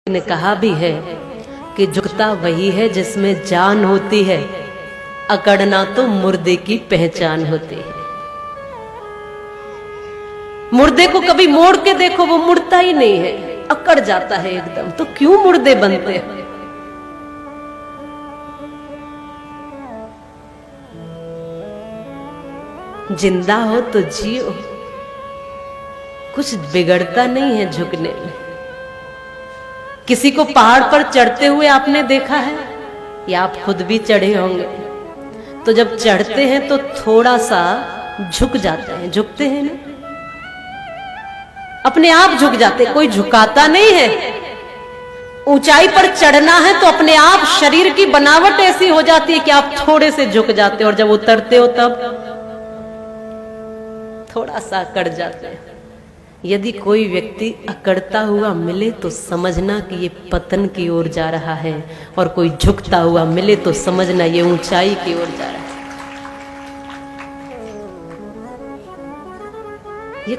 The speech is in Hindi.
ने कहा भी है कि झुकता वही है जिसमें जान होती है, अकड़ना तो मुर्दे की पहचान होती है। मुर्दे को कभी मोड़ के देखो, वो मुड़ता ही नहीं है, अकड़ जाता है एकदम। तो क्यों मुर्दे बनते हैं? जिंदा हो तो जियो, कुछ बिगड़ता नहीं है झुकने में। किसी को पहाड़ पर चढ़ते हुए आपने देखा है, या आप खुद भी चढ़े होंगे, तो जब चढ़ते हैं तो थोड़ा सा झुक जाते हैं, झुकते हैं ना, अपने आप झुक जाते, कोई झुकाता नहीं है। ऊंचाई पर चढ़ना है तो अपने आप शरीर की बनावट ऐसी हो जाती है कि आप थोड़े से झुक जाते हो, और जब उतरते हो तब थोड़ा सा अकड़ जाते हैं। यदि कोई व्यक्ति अकड़ता हुआ मिले तो समझना कि ये पतन की ओर जा रहा है, और कोई झुकता हुआ मिले तो समझना ये ऊंचाई की ओर जा रहा है। ये